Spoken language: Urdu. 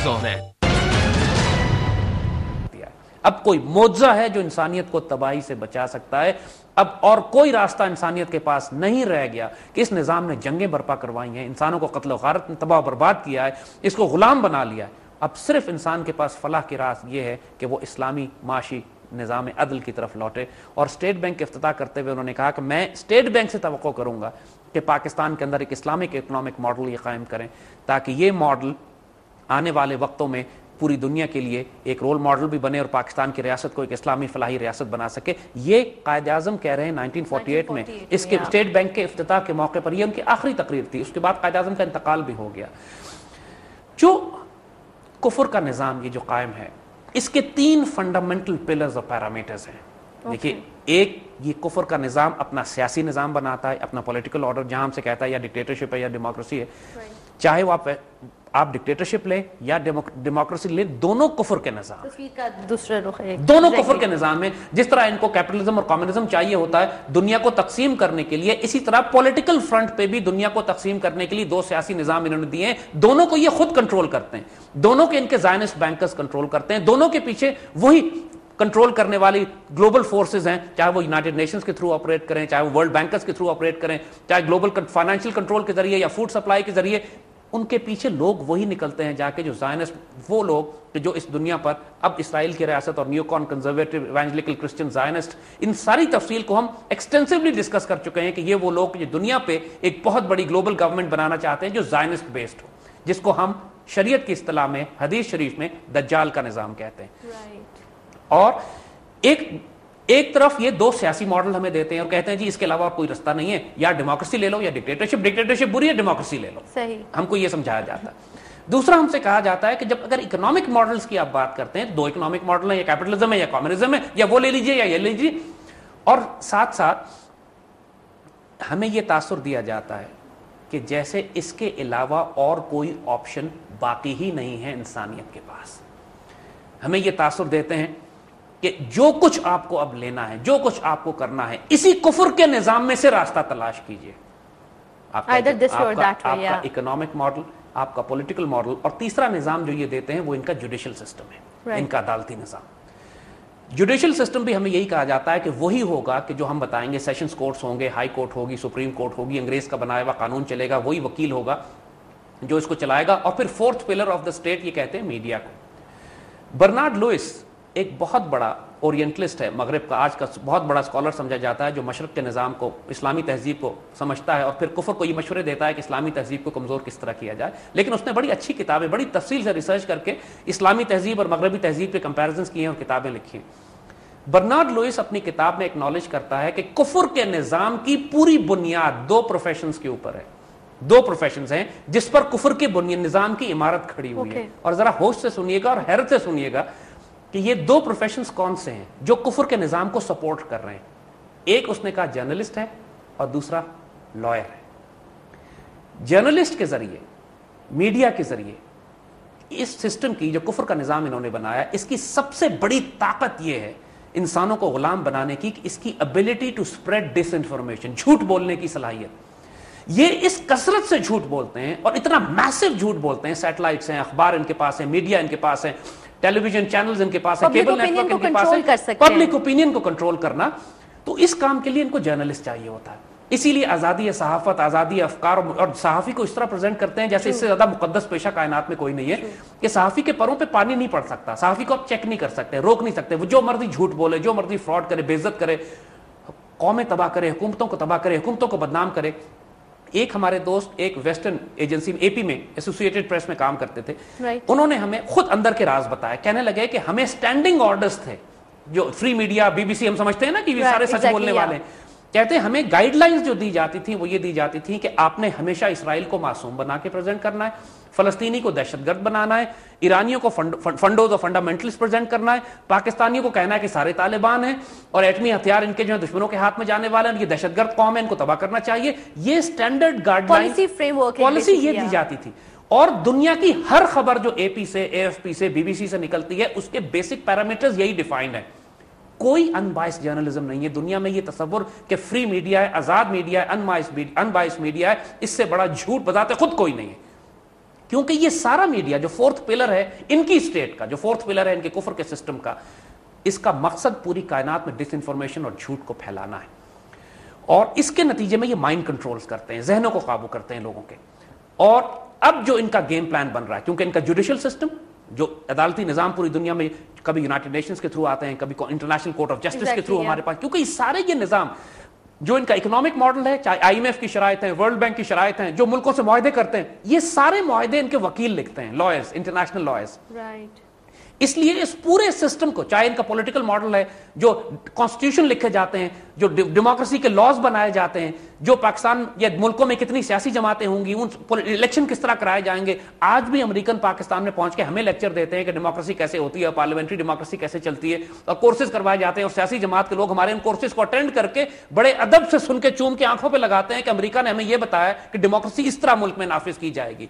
News on Air. اب کوئی معجزہ ہے جو انسانیت کو تباہی سے بچا سکتا ہے. اب اور کوئی راستہ انسانیت کے پاس نہیں رہ گیا کہ اس نظام نے جنگیں برپا کروائی ہیں, انسانوں کو قتل و غارت میں تباہ و برباد کیا ہے, اس کو غلام بنا لیا ہے. اب صرف انسان کے پاس فلاح کی راہ یہ ہے کہ وہ اسلامی معاشی نظام عدل کی طرف لوٹے. اور اسٹیٹ بینک کے افتتاح کرتے ہوئے انہوں نے کہا کہ میں اسٹیٹ بینک سے توقع کروں گا کہ پاکستان کے اندر ایک اسلامک اکنامک ماڈل یہ قائم کریں, تاکہ یہ ماڈل آنے والے وقتوں میں پوری دنیا کے لیے ایک رول ماڈل بھی بنے اور پاکستان کی ریاست کو ایک اسلامی فلاحی ریاست بنا سکے. یہ قائد اعظم کہہ رہے ہیں 1948 میں اس کے اسٹیٹ بینک کے افتتاح کے موقع پر. یہ ان کی آخری تقریر تھی, اس کے بعد قائد اعظم کا انتقال بھی ہو گیا. جو کفر کا نظام یہ جو قائم ہے, اس کے 3 فنڈامنٹل پلرز اور پیرامیٹرز ہیں. دیکھیے, ایک یہ کفر کا نظام اپنا سیاسی نظام بناتا ہے, اپنا پولیٹیکل آرڈر, جہاں ہم سے کہتا ہے یا ڈکٹیٹرشپ ہے یا ڈیموکریسی ہے. چاہے وہ آپ ڈکٹیٹرشپ لیں یا ڈیموکریسی لیں, دونوں کفر کے نظام, دوسرا رخ ہے, دونوں کفر کے نظام ہیں. جس طرح ان کو کیپٹلزم اور کمیونزم چاہیے ہوتا ہے دنیا کو تقسیم کرنے کے لیے, اسی طرح پولیٹیکل فرنٹ پہ بھی دنیا کو تقسیم کرنے کے لیے 2 سیاسی نظام انہوں نے دیے ہیں. دونوں کو یہ خود کنٹرول کرتے ہیں, دونوں کے ان کے زائنسٹ بینکرز کنٹرول کرتے ہیں, دونوں کے پیچھے وہی کنٹرول کرنے والی گلوبل فورسز ہیں, چاہے وہ یونائٹڈ نیشنز کے تھرو آپریٹ کریں, چاہے وہ ورلڈ بینکرز کے تھرو آپریٹ کریں, چاہے گلوبل فائنینشیل کنٹرول کے ذریعے یا فوڈ سپلائی کے ذریعے. ان کے پیچھے لوگ وہی نکلتے ہیں جا کے جو زائنسٹ, وہ لوگ کہ جو اس دنیا پر اب اسرائیل کی ریاست اور نیو کون کنزرویٹو ایونجلیکل کرسچن زائنسٹ, ان ساری تفصیل کو ہم ایکسٹینسولی ڈسکس کر چکے ہیں کہ یہ وہ لوگ جو دنیا پہ ایک بہت بڑی گلوبل گورنمنٹ بنانا چاہتے ہیں جو زائنسٹ بیسڈ ہو, جس کو ہم شریعت کی اصطلاح میں حدیث شریف میں دجال کا نظام کہتے ہیں. اور ایک طرف یہ 2 سیاسی ماڈل ہمیں دیتے ہیں اور کہتے ہیں جی اس کے علاوہ اور کوئی رستہ نہیں ہے, یا ڈیموکریسی لے لو یا ڈکٹیٹرشپ بری ہے, ڈیموکریسی لے لو. صحیح, ہم کو یہ سمجھایا جاتا ہے. دوسرا ہم سے کہا جاتا ہے کہ جب اگر اکنامک ماڈلز کی آپ بات کرتے ہیں, 2 اکنامک ماڈل ہیں, یا کیپٹلزم ہے یا کمیونزم ہے, یا وہ لے لیجئے یا یہ لے لیجئے. اور ساتھ ساتھ ہمیں یہ تاثر دیا جاتا ہے کہ جیسے اس کے علاوہ اور کوئی آپشن باقی ہی نہیں ہے انسانیت کے پاس. ہمیں یہ تاثر دیتے ہیں کہ جو کچھ آپ کو اب لینا ہے, جو کچھ آپ کو کرنا ہے, اسی کفر کے نظام میں سے راستہ تلاش کیجئے. آپ کا اکنامک ماڈل, آپ کا پولیٹیکل ماڈل, اور تیسرا نظام جو یہ دیتے ہیں وہ ان کا جوڈیشل سسٹم ہے, ان کا عدالتی نظام. جوڈیشل سسٹم بھی ہمیں یہی کہا جاتا ہے کہ وہی ہوگا کہ جو ہم بتائیں گے, سیشنز کورٹس ہوں گے, ہائی کورٹ ہوگی, سپریم کورٹ ہوگی, انگریز کا بنایا ہوا قانون چلے گا, وہی وکیل ہوگا جو اس کو چلائے گا. اور پھر 4th pillar of the state یہ کہتے ہیں میڈیا کو. برنارڈ لوئس ایک بہت بڑا اورینٹلسٹ ہے, مغرب کا آج کا بہت بڑا اسکالر سمجھا جاتا ہے, جو مشرق کے نظام کو, اسلامی تہذیب کو سمجھتا ہے اور پھر کفر کو یہ مشورے دیتا ہے کہ اسلامی تہذیب کو کمزور کس طرح کیا جائے. لیکن اس نے بڑی اچھی کتابیں, بڑی تفصیل سے ریسرچ کر کے اسلامی تہذیب اور مغربی تہذیب کے کمپیریزنز کیے ہیں اور کتابیں لکھی ہیں. برنارڈ لوئس اپنی کتاب میں ایکنالج کرتا ہے کہ کفر کے نظام کی پوری بنیاد 2 پروفیشنز کے اوپر ہے. 2 پروفیشنز ہیں جس پر کفر کے نظام کی عمارت کھڑی ہوئی ہے. اور ذرا ہوش سے سنیے گا اور حیرت سے سنیے گا کہ یہ 2 پروفیشنز کون سے ہیں جو کفر کے نظام کو سپورٹ کر رہے ہیں. ایک اس نے کہا جرنلسٹ ہے اور دوسرا لائر ہے. جرنلسٹ کے ذریعے, میڈیا کے ذریعے اس سسٹم کی, جو کفر کا نظام انہوں نے بنایا, اس کی سب سے بڑی طاقت یہ ہے انسانوں کو غلام بنانے کی, کہ اس کی ability to spread disinformation, جھوٹ بولنے کی صلاحیت. یہ اس کثرت سے جھوٹ بولتے ہیں اور اتنا میسو جھوٹ بولتے ہیں, سیٹلائٹس ہیں, اخبار ان کے پاس ہیں, میڈیا ان کے پاس ہے, ٹیلی ویژن چینلز ان کے پاس ہے, کیبل نیٹ ورک ان کے پاس ہے, پبلک اوپینین کو کنٹرول کرنا. تو اس کام کے لیے ان کو جرنلسٹ چاہیے ہوتا ہے. اسی لیے آزادی صحافت, آزادی افکار, اور صحافی کو اس طرح پریزنٹ کرتے ہیں جیسے اس سے زیادہ مقدس پیشہ کائنات میں کوئی نہیں ہے, کہ صحافی کے پروں پہ پانی نہیں پڑ سکتا, صحافی کو آپ چیک نہیں کر سکتے, روک نہیں سکتے, وہ جو مرضی جھوٹ بولے, جو مرضی فراڈ کرے, بے عزت کرے, قومیں تباہ کرے, حکومتوں کو تباہ کرے, حکومتوں کو بدنام کرے. ایک ہمارے دوست ایک ویسٹرن ایجنسی اے پی میں ایسوسیٹڈ پریس میں کام کرتے تھے, انہوں نے ہمیں خود اندر کے راز بتایا. کہنے لگے کہ ہمیں اسٹینڈنگ آرڈرز تھے, جو free media, B B C ہم سمجھتے ہیں نا کہ یہ سارے سچ بولنے والے ہیں, کہتے ہیں ہمیں گائیڈ لائنز جو دی جاتی تھیں وہ یہ دی جاتی تھیں کہ آپ نے ہمیشہ اسرائیل کو معصوم بنا کے پریزنٹ کرنا ہے, فلسطینی کو دہشت گرد بنانا ہے, ایرانیوں کو فنڈوز اور فنڈامنٹلسٹ پریزنٹ کرنا ہے, پاکستانیوں کو کہنا ہے کہ سارے طالبان ہیں اور ایٹمی ہتھیار ان کے جو دشمنوں کے ہاتھ میں جانے والے ہیں, یہ دہشت گرد قوم ہے, ان کو تباہ کرنا چاہیے. یہ اسٹینڈرڈ گائیڈ لائن پالیسی یہ دی جاتی تھی. اور دنیا کی ہر خبر جو اے پی سے, اے ایف پی سے, بی بی سی سے نکلتی ہے, اس کے بیسک پیرامیٹرز یہی ڈیفائنڈ ہے. کوئی ان بائس جرنلزم نہیں ہے دنیا میں. یہ تصور کہ فری میڈیا ہے, آزاد میڈیا ہے, ان بائس میڈیا ہے, اس سے بڑا جھوٹ بذات خود کوئی نہیں ہے. کیونکہ یہ سارا میڈیا جو فورتھ پلر ہے ان کی اسٹیٹ کا، جو فورتھ پلر ہے ان کے کفر کے سسٹم کا، اس کا مقصد پوری کائنات میں ڈس انفارمیشن اور جھوٹ کو پھیلانا ہے، اور اس کے نتیجے میں یہ مائنڈ کنٹرولز کرتے ہیں، ذہنوں کو قابو کرتے ہیں لوگوں کے. اور اب جو ان کا گیم پلان بن رہا ہے، کیونکہ ان کا جوڈیشل سسٹم، جو عدالتی نظام پوری دنیا میں کبھی یونائٹڈ نیشنز کے تھرو آتے ہیں، کبھی انٹرنیشنل کورٹ آف جسٹس کے تھرو ہمارے پاس، کیونکہ یہ سارے یہ نظام جو ان کا اکنامک ماڈل ہے، چاہے آئی ایم ایف کی شرائط ہیں، ورلڈ بینک کی شرائط ہیں، جو ملکوں سے معاہدے کرتے ہیں، یہ سارے معاہدے ان کے وکیل لکھتے ہیں، لائرز، انٹرنیشنل لائرز. اس لیے اس پورے سسٹم کو، چاہے ان کا پولیٹیکل ماڈل ہے، جو کانسٹیٹیوشن لکھے جاتے ہیں، جو ڈیموکریسی کے لاز بنائے جاتے ہیں، جو پاکستان یا ملکوں میں کتنی سیاسی جماعتیں ہوں گی، ان الیکشن کس طرح کرائے جائیں گے، آج بھی امریکن پاکستان میں پہنچ کے ہمیں لیکچر دیتے ہیں کہ ڈیموکریسی کیسے ہوتی ہے، پارلیمنٹری ڈیموکریسی کیسے چلتی ہے، اور کورسز کروائے جاتے ہیں، اور سیاسی جماعت کے لوگ ہمارے ان کورسز کو اٹینڈ کر کے بڑے ادب سے سن کے چوم کے آنکھوں پہ لگاتے ہیں کہ امریکہ نے ہمیں یہ بتایا کہ ڈیموکریسی اس طرح ملک میں نافذ کی جائے گی.